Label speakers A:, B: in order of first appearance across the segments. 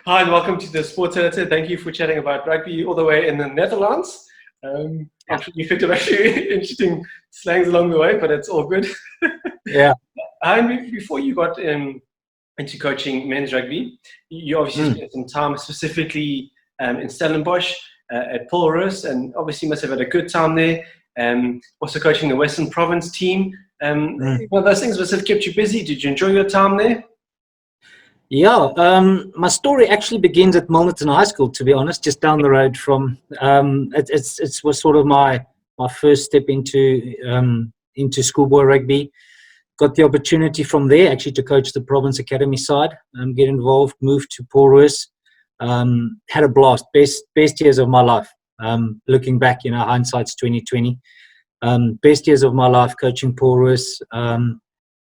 A: Hi, and welcome to the Sports Editor. Thank you for chatting about rugby all the way in the Netherlands. You picked up actually interesting slangs along the way, but it's all good.
B: Yeah.
A: Before you got into coaching men's rugby, you obviously spent some time specifically in Stellenbosch at Paul Roos, and obviously must have had a good time there. Also coaching the Western Province team. Those things must have kept you busy. Did you enjoy your time there?
B: Yeah, my story actually begins at Milnerton High School, to be honest, just down the road from. It was sort of my first step into schoolboy rugby. Got the opportunity from there actually to coach the Province Academy side, get involved, moved to Paul Roos, had a blast, best years of my life. Looking back, hindsight's 2020. Best years of my life coaching Paul Roos, and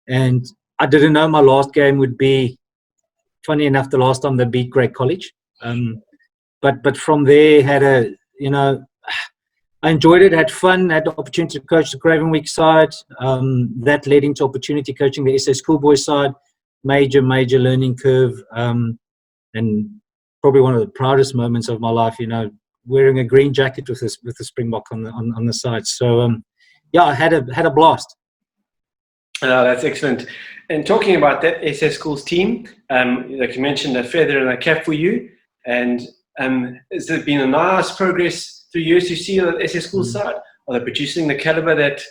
B: I didn't know my last game would be. Funny enough, the last time they beat Great College, but from there I enjoyed it, had fun, had the opportunity to coach the Craven week side. That led into opportunity coaching the SA schoolboy side. Major learning curve, and probably one of the proudest moments of my life. Wearing a green jacket with a Springbok on the side. So yeah, I had a blast.
A: That's excellent. And talking about that SA Schools team, like you mentioned, a feather in a cap for you. And has there been a nice progress through years you see on the SA Schools side? Are they producing the caliber that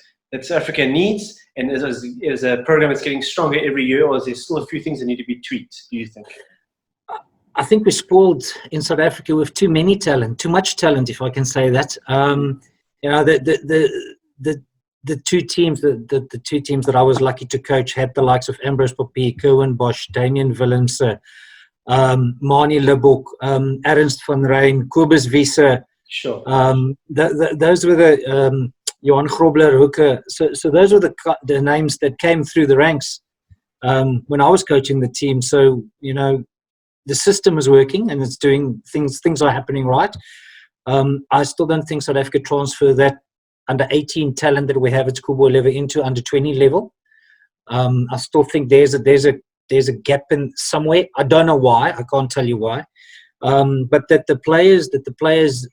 A: South Africa needs? And is a program that's getting stronger every year, or is there still a few things that need to be tweaked, do you think?
B: I think we're spoiled in South Africa with too much talent, if I can say that. The two teams that I was lucky to coach had the likes of Ambrose Papier, Kerwin Bosch, Damien Willems, Mani Lebok, Ernst van Rijn, Kobus Wiese.
A: Sure.
B: Those were the Johan Grobler, Hooker. So those were the names that came through the ranks when I was coaching the team. So the system is working and it's doing things. Things are happening right. I still don't think South Africa transfer that under 18 talent that we have at schoolboy level into under 20 level. I still think there's a gap in somewhere. I don't know why. I can't tell you why. But that the players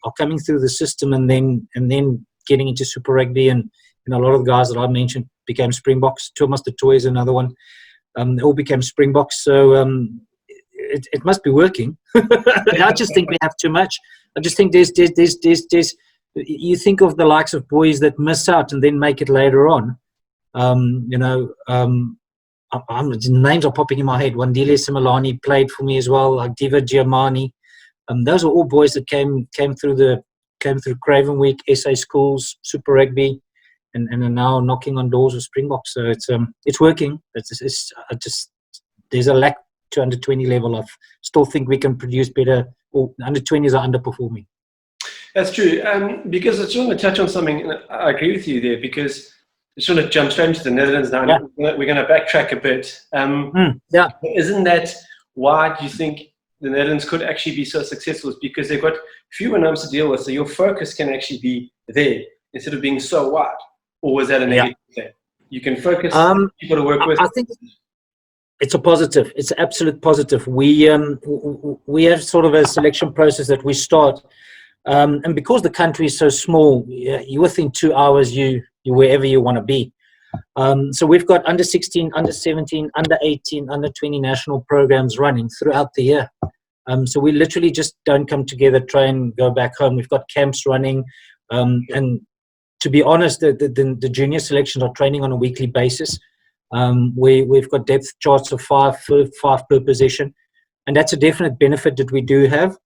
B: are coming through the system and then getting into Super Rugby, and a lot of the guys that I mentioned became Springboks. Thomas de Toy is another one. They all became Springboks. So it must be working. I just think we have too much. I just think there's you think of the likes of boys that miss out and then make it later on. Names are popping in my head. Wandile Similani played for me as well, like Diva Giamani. Those are all boys that came through Craven Week, SA Schools, Super Rugby, and are now knocking on doors with Springboks. So it's working. There's a lack to under 20 level. I still think we can produce better. Or under 20s are underperforming.
A: That's true. Because I just want to touch on something. I agree with you there, because I just want to jump straight into the Netherlands now. Yeah. We're going to backtrack a bit.
B: Yeah.
A: Isn't that why do you think the Netherlands could actually be so successful? Is because they've got fewer numbers to deal with, so your focus can actually be there instead of being so wide? Or was that a negative thing? You can focus people to work with.
B: I think it's a positive. It's an absolute positive. We have sort of a selection process that we start. And because the country is so small, you within 2 hours, you wherever you want to be. So we've got under 16, under 17, under 18, under 20 national programs running throughout the year. So we literally just don't come together, try and go back home. We've got camps running. And to be honest, the junior selections are training on a weekly basis. We've got depth charts of five per position. And that's a definite benefit that we do have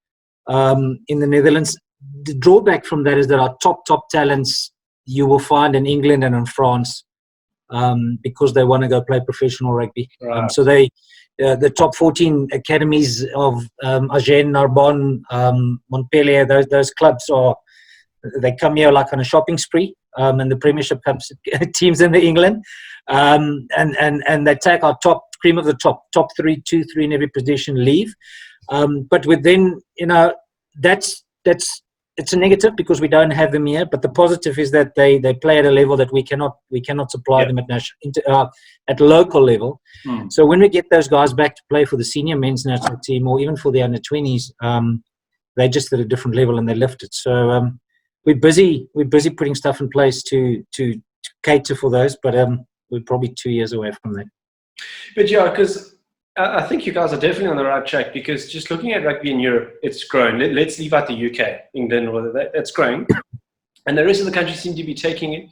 B: in the Netherlands. The drawback from that is that our top talents you will find in England and in France, because they want to go play professional rugby.
A: Right.
B: So the top 14 academies of Agen, Narbonne, Montpellier, those clubs they come here like on a shopping spree, and the Premiership Cups teams in England, and they take our cream of the top 3, 2, 3 in every position leave. But within, that's it's a negative because we don't have them here. But the positive is that they play at a level that we cannot supply them at local level. So when we get those guys back to play for the senior men's national team or even for the under 20s, they're just at a different level and they lift it. So we're busy putting stuff in place to cater for those, but we're probably 2 years away from that.
A: But yeah, because I think you guys are definitely on the right track, because just looking at rugby in Europe, it's grown. Let's leave out the UK, England, whether that's growing. And the rest of the country seem to be taking it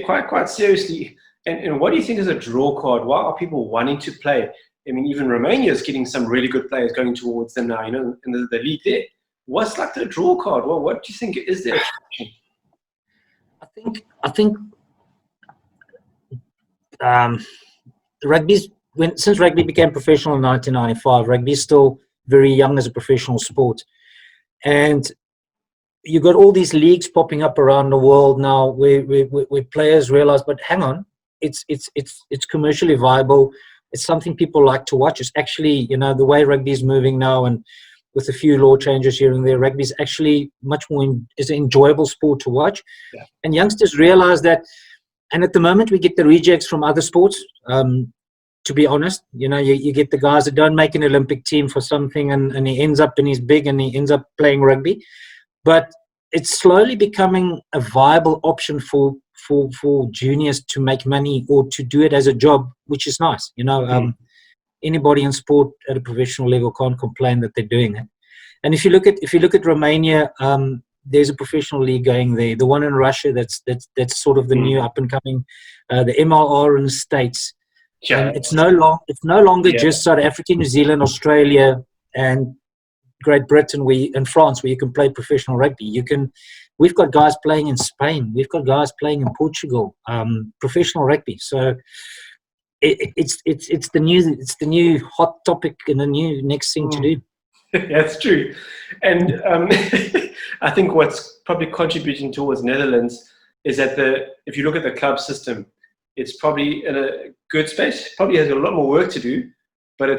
A: quite seriously. And what do you think is a draw card? Why are people wanting to play? I mean, even Romania is getting some really good players going towards them now, in the league there. What's like the draw card? Well, what do you think is their attraction?
B: I think since rugby became professional in 1995, rugby is still very young as a professional sport, and you got all these leagues popping up around the world now, where players realize, but hang on, it's commercially viable. It's something people like to watch. It's actually, the way rugby is moving now, and with a few law changes here and there, rugby is actually much more is an enjoyable sport to watch. Yeah. And youngsters realize that. And at the moment, we get the rejects from other sports. To be honest, you get the guys that don't make an Olympic team for something, and he ends up and he's big and he ends up playing rugby. But it's slowly becoming a viable option for juniors to make money or to do it as a job, which is nice. Anybody in sport at a professional level can't complain that they're doing it. And if you look at Romania, there's a professional league going there. The one in Russia, that's sort of the new up and coming. The MLR in the States. Yeah. And it's no longer just South Africa, New Zealand, Australia, and Great Britain, and France, where you can play professional rugby. We've got guys playing in Spain. We've got guys playing in Portugal. Professional rugby. So it's the new hot topic and the new next thing to do.
A: That's true. And I think what's probably contributing towards Netherlands is that if you look at the club system, it's probably in a good space. Probably has a lot more work to do, but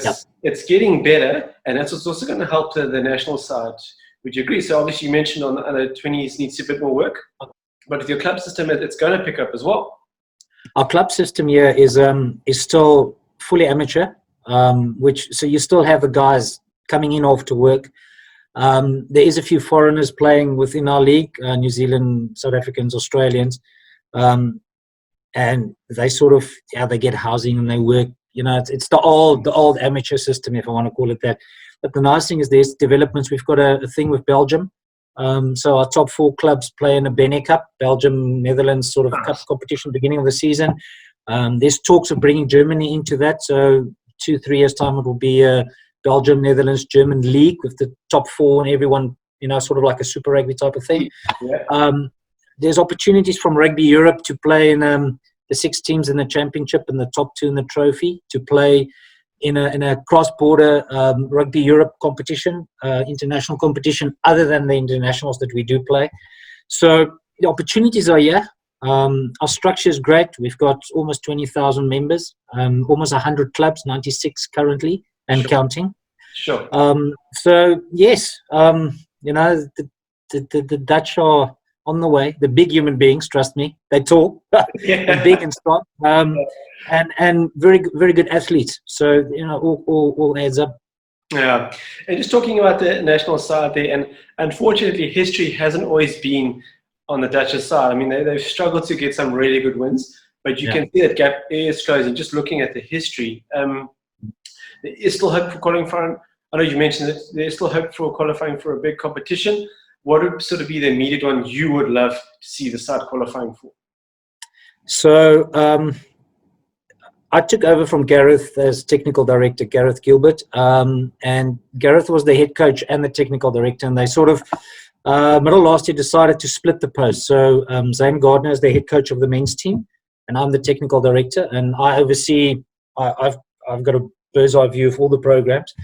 A: it's getting better, and that's what's also going to help the national side. Would you agree? So obviously you mentioned on the under 20s needs a bit more work, but with your club system, it's going to pick up as well.
B: Our club system here is still fully amateur, so you still have the guys coming in after work. There is a few foreigners playing within our league, New Zealand, South Africans, Australians, and they sort of they get housing and they work. It's the old amateur system, if I want to call it that. But the nice thing is there's developments. We've got a thing with Belgium. So our top 4 clubs play in a Bene Cup, Belgium, Netherlands sort of cup competition beginning of the season. There's talks of bringing Germany into that. So 2-3 years time it will be Belgium, Netherlands, German league with the top 4 and everyone, sort of like a super rugby type of thing. Yeah. There's opportunities from Rugby Europe to play in the 6 teams in the championship and the top 2 in the trophy to play in a cross-border Rugby Europe competition, international competition, other than the internationals that we do play. So the opportunities are here. Our structure is great. We've got almost 20,000 members, almost 100 clubs, 96 currently, and counting.
A: Sure.
B: So yes, the Dutch are on the way. The big human beings, trust me, they talk. They're big and strong, and very very good athletes. So all adds up.
A: Yeah, and just talking about the national side there, and unfortunately, history hasn't always been on the Dutch side. I mean, they've struggled to get some really good wins, but you can see that gap is closing. Just looking at the history, there is still hope for qualifying. I know you mentioned that there's still hope for qualifying for a big competition. What would sort of be the immediate one you would love to see the side qualifying for?
B: So I took over from Gareth as technical director, Gareth Gilbert, and Gareth was the head coach and the technical director, and they sort of middle last year decided to split the post. So Zane Gardner is the head coach of the men's team, and I'm the technical director, and I oversee. I've got a bird's eye view of all the programs.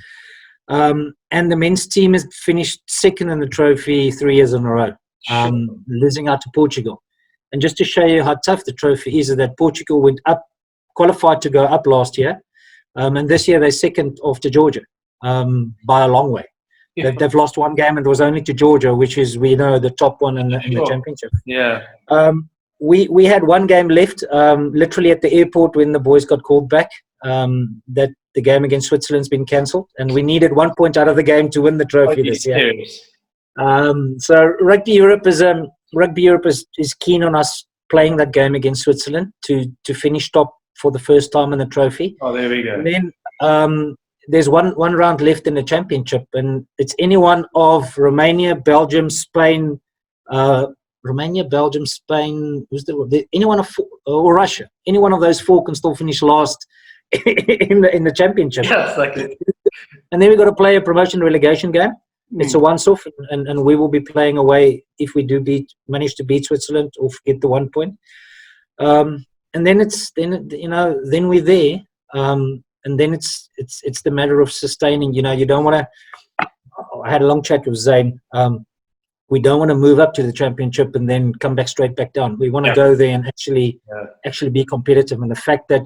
B: And the men's team has finished second in the trophy 3 years in a row, losing out to Portugal. And just to show you how tough the trophy is, that Portugal went up, qualified to go up last year, and this year they're second after Georgia by a long way. They've lost one game, and it was only to Georgia, which is, we know, the top one in the championship.
A: Yeah.
B: We had one game left, literally at the airport when the boys got called back. That the game against Switzerland's been cancelled, and we needed 1 point out of the game to win the trophy this year. So Rugby Europe is keen on us playing that game against Switzerland to finish top for the first time in the trophy.
A: Oh, there we go.
B: And then there's one round left in the championship, and it's anyone of Romania, Belgium, Spain. Anyone of or Russia. Any one of those four can still finish last in the championship.
A: Yes, like it.
B: And then we've got to play a promotion relegation game. It's a once-off, and we will be playing away if we do manage to beat Switzerland or get the 1 point. And then then we're there. And then it's the matter of sustaining. You don't want to. I had a long chat with Zane. We don't want to move up to the championship and then come back straight back down. We want to go there and actually be competitive. And the fact that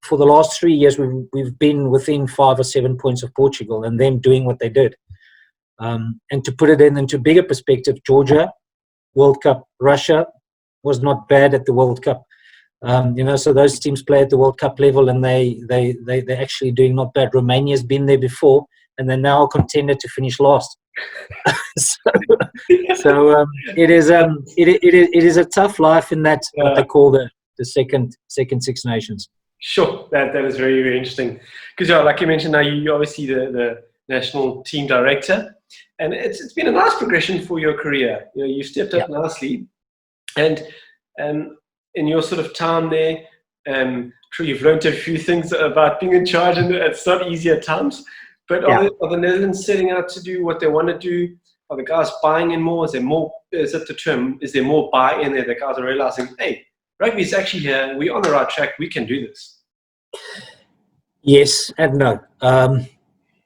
B: for the last 3 years we've been within 5 or 7 points of Portugal and them doing what they did. And to put it into bigger perspective, Georgia, World Cup, Russia was not bad at the World Cup. So those teams play at the World Cup level, and they're actually doing not bad. Romania's been there before, and they're now a contender to finish last. so it is a tough life in that what they call the second Six Nations.
A: Sure, that is very, very interesting. Because like you mentioned, now you're obviously the national team director, and it's been a nice progression for your career. You've stepped up nicely, and in your sort of time there, sure you've learned a few things about being in charge, and it's not easy at times. But are the Netherlands setting out to do what they want to do? Are the guys buying in more? Is there more? Is it the term? Is there more buy-in there? The guys are realizing, hey, rugby is actually here. We're on the right track. We can do this.
B: Yes and no.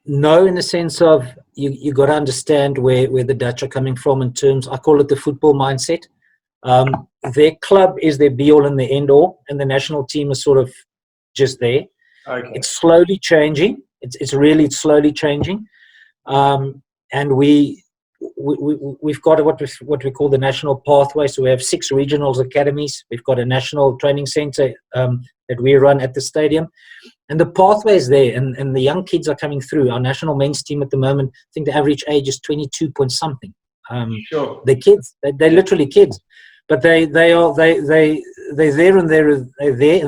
B: No, in the sense of you got to understand where the Dutch are coming from in terms. I call it the football mindset. Their club is their be-all and the end-all, and the national team is sort of just there.
A: Okay.
B: It's slowly changing. It's really slowly changing, and we've got what we call the national pathway. So we have 6 regional academies. We've got a national training center that we run at the stadium, and the pathway is there. And the young kids are coming through. Our national men's team at the moment, I think the average age is 22 point something.
A: Sure.
B: They're kids. They're literally kids, but they're there and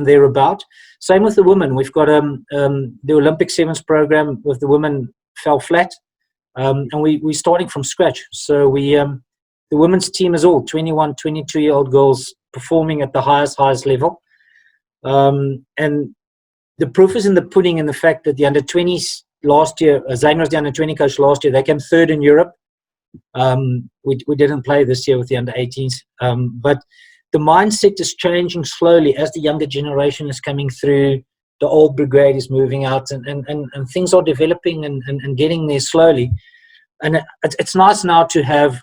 B: they're about. Same with the women. We've got the Olympic Sevens program with the women fell flat, and we're starting from scratch. So the women's team is all 21, 22-year-old girls performing at the highest level, and the proof is in the pudding in the fact that the under-20s last year, Zane was the under-20 coach last year. They came third in Europe. We didn't play this year with the under-18s, but the mindset is changing slowly as the younger generation is coming through. The old brigade is moving out, and things are developing and getting there slowly. And it's nice now to have.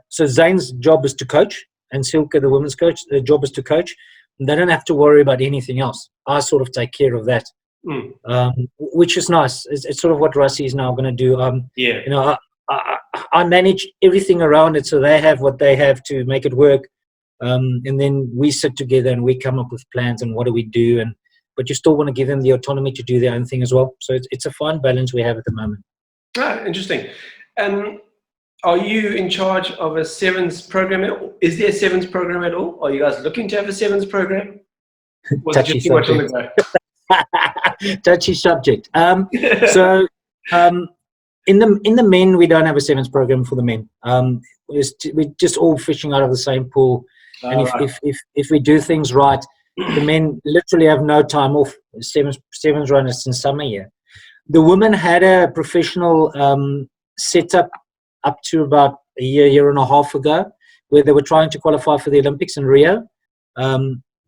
B: So Zane's job is to coach, and Silke, the women's coach, their job is to coach. And they don't have to worry about anything else. I sort of take care of that, which is nice. It's sort of what Rassie is now going to do. I manage everything around it, so they have what they have to make it work, and then we sit together and we come up with plans and what do we do, but you still want to give them the autonomy to do their own thing as well. So it's a fine balance we have at the moment.
A: Interesting. Are you in charge of a sevens program at all? Is there a sevens program at all? Are you guys looking to have a sevens program?
B: Touchy subject. Touchy subject. In the men, we don't have a sevens program for the men. We're just all fishing out of the same pool. And if we do things right, the men literally have no time off. Sevens runners in summer here. The women had a professional setup up to about a year and a half ago, where they were trying to qualify for the Olympics in Rio.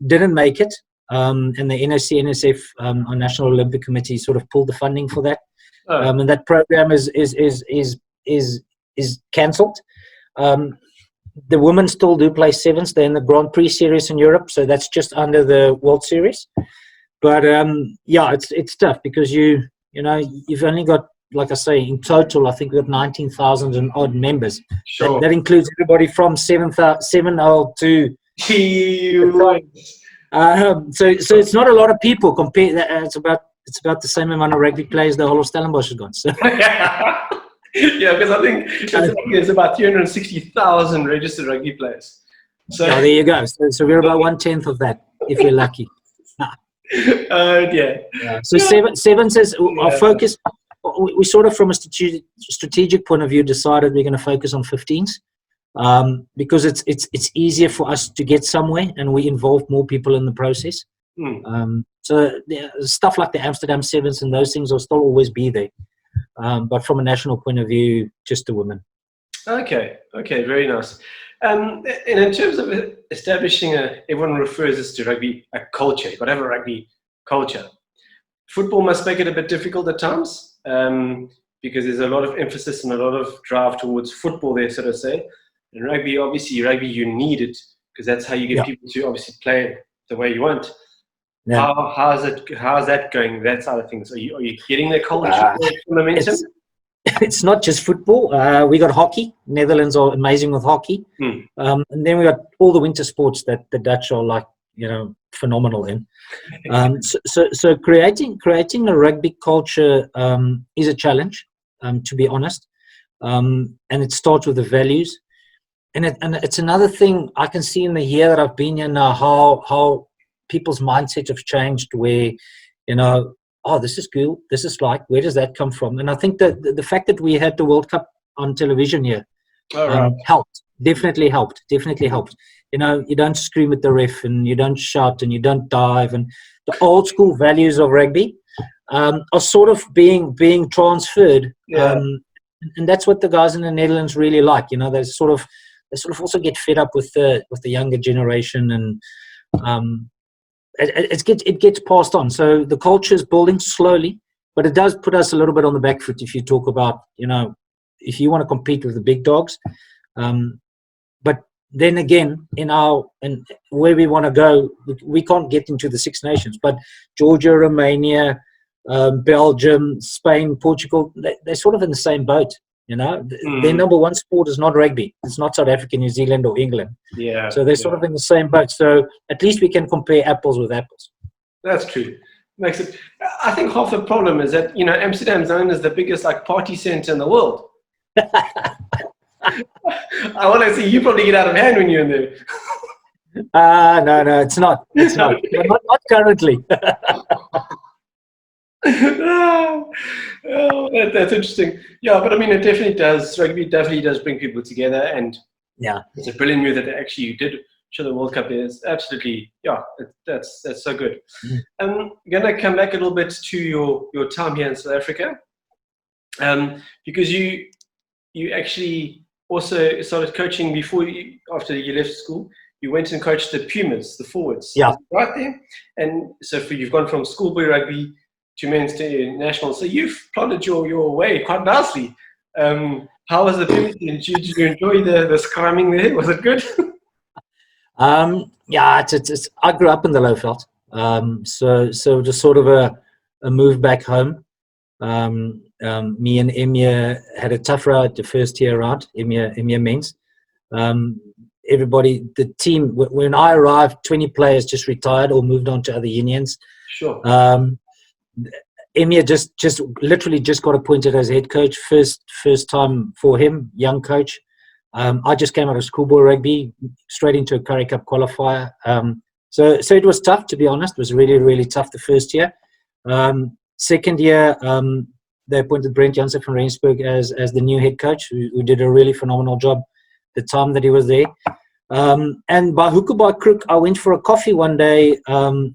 B: Didn't make it, and the NOC, NSF, our National Olympic Committee, sort of pulled the funding for that. And that program is cancelled. The women still do play sevens. They're in the Grand Prix series in Europe, so that's just under the World Series. But it's tough because you've only got like I say, in total, I think we've got 19,000 and odd members.
A: Sure.
B: That includes everybody from 7-0 to. So it's not a lot of people compared. It's about the same amount of rugby players the whole of Stellenbosch has got. So.
A: Yeah, because I think there's about 360,000 registered rugby players. So
B: there you go. So we're about 1/10 of that, if we're lucky.
A: Yeah.
B: So seven says our focus. We sort of, from a strategic point of view, decided we're going to focus on 15s because it's easier for us to get somewhere, and we involve more people in the process. So stuff like the Amsterdam Sevens and those things will still always be there. But from a national point of view, just the women. Okay,
A: very nice. And in terms of establishing everyone refers this to rugby, a culture. You've got to have a rugby culture. Football must make it a bit difficult at times because there's a lot of emphasis and a lot of drive towards football there, so to say. And rugby, you need it because that's how you get people to obviously play the way you want. Yeah. How's that going? That side of things. Are you getting the culture momentum?
B: It's not just football. We got hockey. Netherlands are amazing with hockey, and then we got all the winter sports that the Dutch are phenomenal in. So creating a rugby culture is a challenge, to be honest, and it starts with the values, and it's another thing I can see in the year that I've been here now how people's mindset have changed where, this is cool, this is where does that come from? And I think that the fact that we had the World Cup on television here helped, definitely helped. You don't scream at the ref and you don't shout and you don't dive, and the old school values of rugby are sort of being transferred. And that's what the guys in the Netherlands really like. They sort of also get fed up with the younger generation, and it gets passed on. So the culture is building slowly, but it does put us a little bit on the back foot if you talk about, if you want to compete with the big dogs. But then again, and where we want to go, we can't get into the Six Nations. But Georgia, Romania, Belgium, Spain, Portugal, they're sort of in the same boat. Their number one sport is not rugby. It's not South Africa, New Zealand, or England.
A: Yeah.
B: So they're sort of in the same boat. So at least we can compare apples with apples.
A: That's true. Makes it. I think half the problem is that Amsterdam is known as the biggest party center in the world. I want to see you probably get out of hand when you're in there.
B: No, it's not. It's not. Not currently.
A: That's interesting. Yeah, but it definitely does. Rugby definitely does bring people together, and it's a brilliant move that you did show the World Cup is absolutely. That's so good. I'm gonna come back a little bit to your time here in South Africa, because you actually also started coaching after you left school. You went and coached the Pumas, the forwards.
B: Yeah,
A: right there. And so you've gone from schoolboy rugby to men's to national. So you've plotted your way quite nicely. How was the Pumas? Did you enjoy the scrumming there? Was it good?
B: It's I grew up in the Lowveld. So just sort of a move back home. Me and Emir had a tough ride the first year around. Emir men's. Everybody, the team, when I arrived, 20 players just retired or moved on to other unions.
A: Sure.
B: Emir just literally just got appointed as head coach. First time for him, young coach. I just came out of schoolboy rugby, straight into a Currie Cup qualifier. So it was tough, to be honest. It was really, really tough the first year. Second year, they appointed Brent Jansen from Rensburg as the new head coach, who did a really phenomenal job the time that he was there. And by hook or by crook, I went for a coffee one day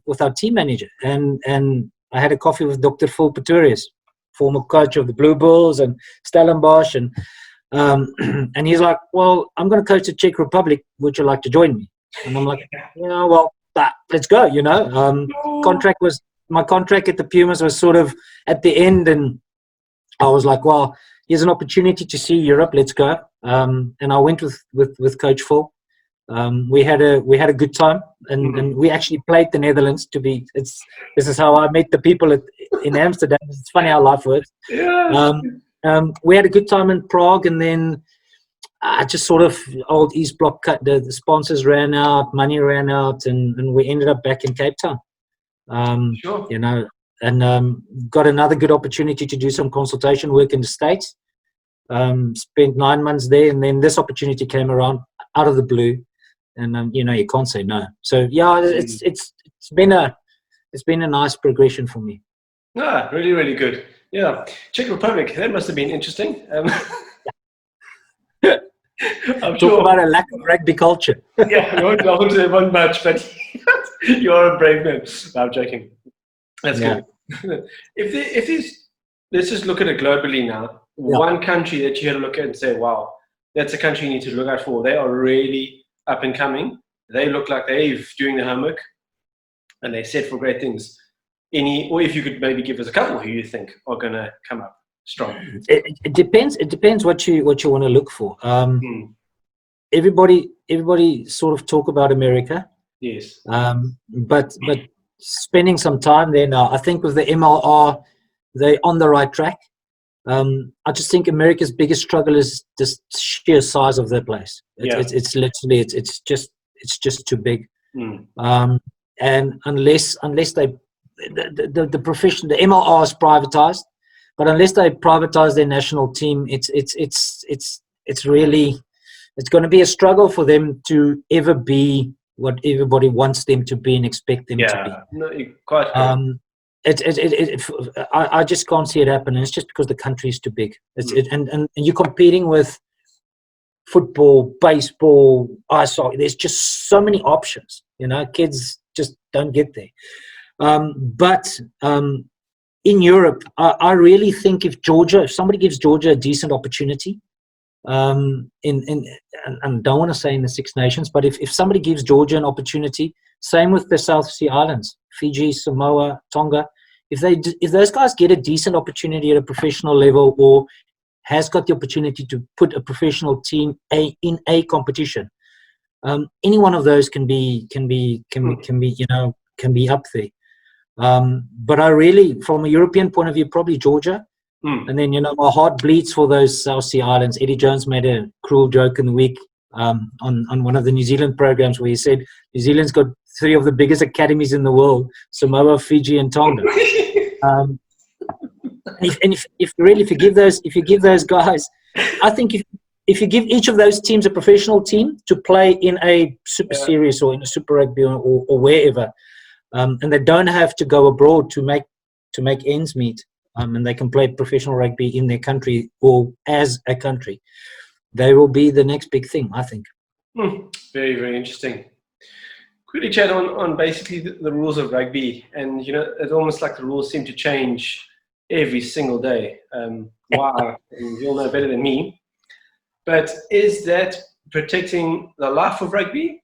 B: with our team manager, and I had a coffee with Dr. Phil Pretorius, former coach of the Blue Bulls and Stellenbosch, and he's like, "Well, I'm going to coach the Czech Republic. Would you like to join me?" And I'm like, let's go. My contract at the Pumas was sort of at the end, and I was like, well, here's an opportunity to see Europe. Let's go. And I went with Coach Phil. We had a good time, and we actually played the Netherlands. This is how I met the people in Amsterdam. It's funny how life works.
A: Yeah.
B: We had a good time in Prague, and then just sort of old East Bloc cut. The sponsors ran out, money ran out, and we ended up back in Cape Town.
A: Sure.
B: You know, and got another good opportunity to do some consultation work in the States. Spent 9 months there, and then this opportunity came around out of the blue, and you know, you can't say no. So yeah, it's been a nice progression for me.
A: Really, really good. Yeah, Czech Republic. That must have been interesting. I'm
B: Talk
A: sure.
B: about a lack of rugby culture.
A: Yeah, I won't much, but you are a brave man. No, I'm joking. That's good. If there's, let's just look at it globally now.
B: Yeah.
A: One country that you had to look at and say, wow, that's a country you need to look out for. They are really up and coming. They look like they're doing the homework, and they're set for great things. Or if you could maybe give us a couple who you think are going to come up strong.
B: It depends. It depends what you want to look for. Everybody sort of talk about America.
A: Yes.
B: But spending some time there now, I think with the MLR, they're on the right track. I just think America's biggest struggle is the sheer size of their place. It's literally it's just too big. And unless they the profession, the MLR is privatized, but unless they privatize their national team, it's going to be a struggle for them to ever be what everybody wants them to be and expect them to be.
A: No, you're quite
B: I just can't see it happen, and it's just because the country is too big. And you're competing with football, baseball, ice hockey. There's just so many options. You know, kids just don't get there. But in Europe, I really think if somebody gives Georgia a decent opportunity, and don't want to say in the Six Nations, but if somebody gives Georgia an opportunity, same with the South Sea Islands, Fiji, Samoa, Tonga, if those guys get a decent opportunity at a professional level, or has got the opportunity to put a professional team in a competition, any one of those can be up there. But I really, from a European point of view, probably Georgia. And then, my heart bleeds for those South Sea Islands. Eddie Jones made a cruel joke in the week on one of the New Zealand programs where he said New Zealand's got 3 of the biggest academies in the world: Samoa, Fiji, and Tonga. If you give those guys, I think if you give each of those teams a professional team to play in a Super Series or in a Super Rugby or wherever, and they don't have to go abroad to make ends meet. And they can play professional rugby in their country or as a country, they will be the next big thing, I think.
A: Very, very interesting. Quickly chat on basically the rules of rugby. And, it's almost like the rules seem to change every single day. Wow, and you'll know better than me. But is that protecting the life of rugby?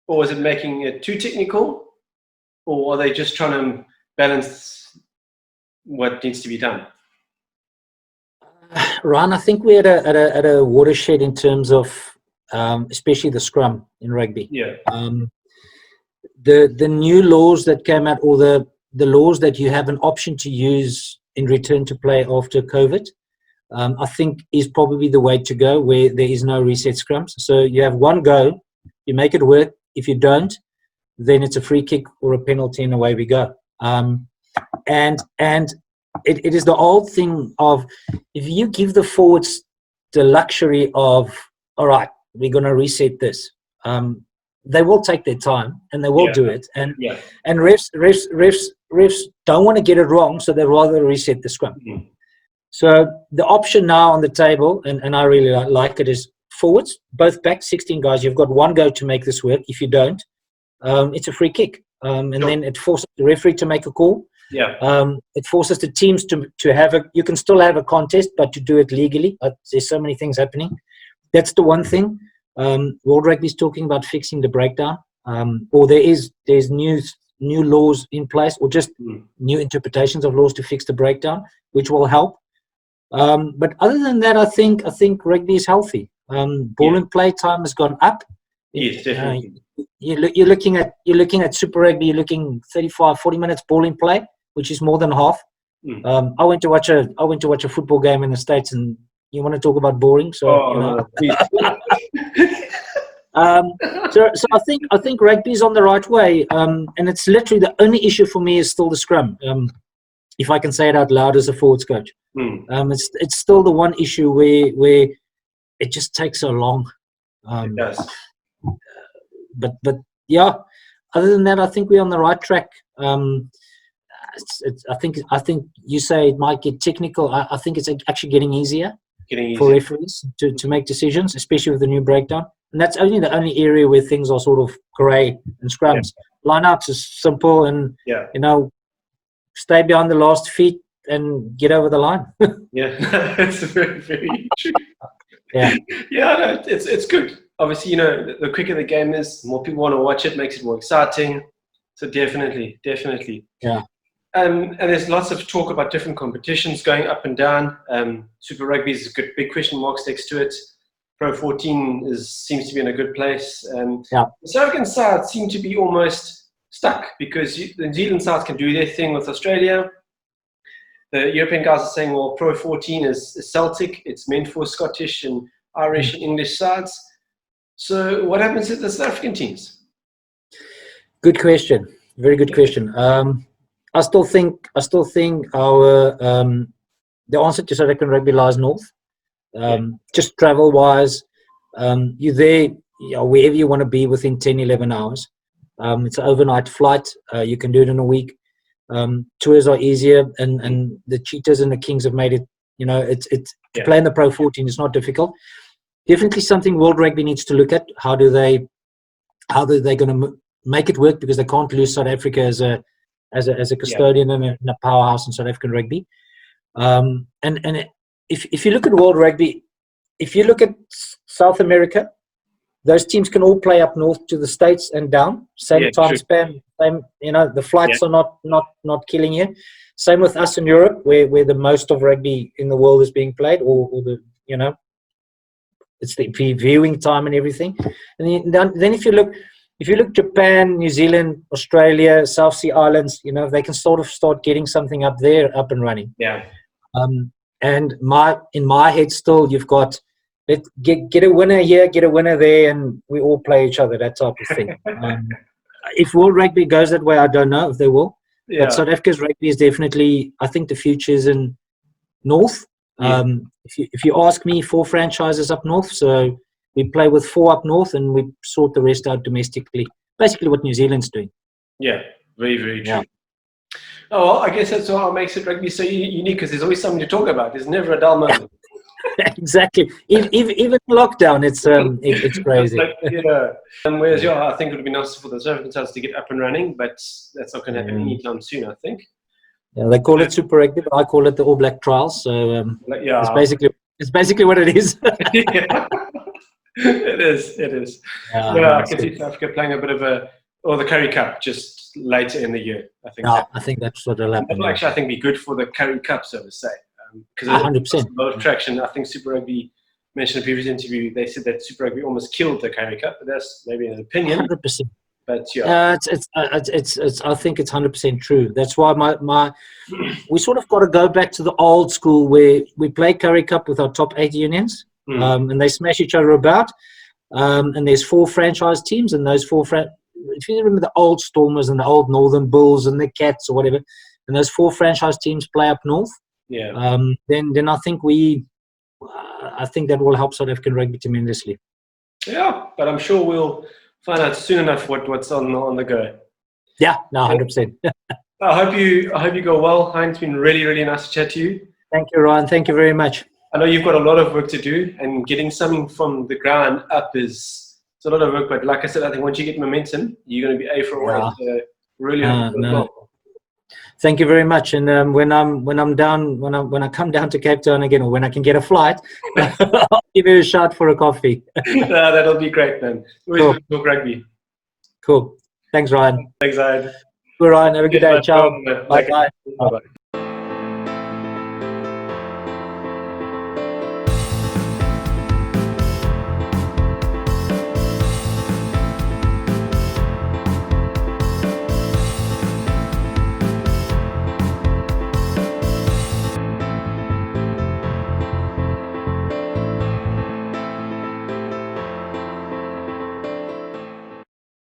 A: Or is it making it too technical? Or are they just trying to balance what needs to be done?
B: Ryan, I think we're at a watershed in terms of especially the scrum in rugby. The new laws that came out, or the laws that you have an option to use in return to play after COVID, I think is probably the way to go, where there is no reset scrums. So you have one go, you make it work. If you don't, then it's a free kick or a penalty, and away we go. And it is the old thing of, if you give the forwards the luxury of, all right, we're going to reset this, they will take their time and they will do it. And refs don't want to get it wrong, so they rather reset the scrum. So the option now on the table, and I really like it, is forwards, both back, 16 guys. You've got one go to make this work. If you don't, it's a free kick. And then it forces the referee to make a call. It forces the teams to have you can still have a contest, but to do it legally. There's so many things happening. That's the one thing. World Rugby is talking about fixing the breakdown, or there's new laws in place, or just new interpretations of laws to fix the breakdown, which will help. But other than that, I think rugby is healthy. Ball and play time has gone up.
A: Yes, definitely.
B: You're looking at Super Rugby. You're looking 35, 40 minutes ball in play, which is more than half. I went to watch a football game in the States, and you want to talk about boring? So
A: No, please.
B: So I think rugby's on the right way, and it's literally the only issue for me is still the scrum. If I can say it out loud as a forwards coach, it's still the one issue where it just takes so long.
A: It does.
B: But yeah, other than that, I think we're on the right track. I think you say it might get technical. I think it's actually getting easier for referees to make decisions, especially with the new breakdown. And that's only the only area where things are sort of grey and scrums. Yeah. Lineouts is simple, and stay behind the last feet and get over the line.
A: Yeah, that's very, very true.
B: Yeah,
A: no, it's good. Obviously, the quicker the game is, the more people want to watch it, makes it more exciting. So definitely.
B: Yeah.
A: And there's lots of talk about different competitions going up and down. Super Rugby is a good big question marks next to it. Pro 14 seems to be in a good place. The South African side seem to be almost stuck because the New Zealand side can do their thing with Australia. The European guys are saying, well, Pro 14 is Celtic. It's meant for Scottish and Irish and English sides. So what happens to the South African teams?
B: Good question. Very good question. I still think our the answer to South African rugby lies north. Just travel wise, you're there wherever you want to be within 10, 11 hours. It's an overnight flight. You can do it in a week. Tours are easier, and the Cheetahs and the Kings have made it. To play in the Pro 14 is not difficult. Definitely something World Rugby needs to look at. How are they going to make it work, because they can't lose South Africa as a custodian and a powerhouse in South African rugby. If you look at World Rugby, if you look at South America, those teams can all play up north to the States and down. Same time span. Same, the flights are not killing you. Same with us in Europe, where the most of rugby in the world is being played, or the it's the viewing time and everything. And then if you look Japan, New Zealand, Australia, South Sea Islands, they can sort of start getting something up there up and running.
A: Yeah.
B: And in my head still, you've got get a winner here, get a winner there, and we all play each other, that type of thing. If World Rugby goes that way, I don't know if they will. Yeah. But South Africa's rugby is definitely, I think the future is in north. Yeah. If you ask me, 4 franchises up north, so we play with 4 up north and we sort the rest out domestically. Basically what New Zealand's doing.
A: Yeah, very, very true.
B: Yeah.
A: Oh, well, I guess that's what makes it rugby so unique, because there's always something to talk about. There's never a dull moment.
B: Exactly. Even lockdown, it's crazy.
A: Whereas I think it would be nice for the South African sides to get up and running, but that's not going to happen anytime soon, I think.
B: Yeah, they call it Super Rugby, but I call it the All Black Trials. So it's basically what it is.
A: It is. I can see South Africa playing a bit of the Currie Cup just later in the year. I think.
B: I think that's what will happen.
A: That will actually, I think, be good for the Currie Cup, so to say. Because
B: 100%.
A: There's a lot of traction. I think Super Rugby mentioned in a previous interview. They said that Super Rugby almost killed the Currie Cup, but that's maybe an opinion.
B: 100%.
A: But
B: it's I think it's 100% true. That's why we sort of got to go back to the old school where we play Currie Cup with our top 8 unions, and they smash each other about. And there's 4 franchise teams, and those 4 if you remember the old Stormers and the old Northern Bulls and the Cats or whatever, and those 4 franchise teams play up north.
A: Yeah.
B: Then I think that will help South African rugby tremendously.
A: Yeah, but I'm sure we'll find out soon enough what's on the go.
B: Yeah, no, 100%.
A: I hope you go well, Hein. It's been really, really nice to chat to you.
B: Thank you, Ryan. Thank you very much.
A: I know you've got a lot of work to do, and getting something from the ground up it's a lot of work. But like I said, I think once you get momentum, you're going to be A for a while. So really hope it goes well.
B: Thank you very much. And when I come down to Cape Town again, or when I can get a flight, I'll give you a shout for a coffee.
A: That'll be great, man. Always good to talk rugby.
B: Cool. Thanks, Ryan.
A: Thanks, Ryan.
B: Good, Ryan. Have a good day. Ciao.
A: Bye.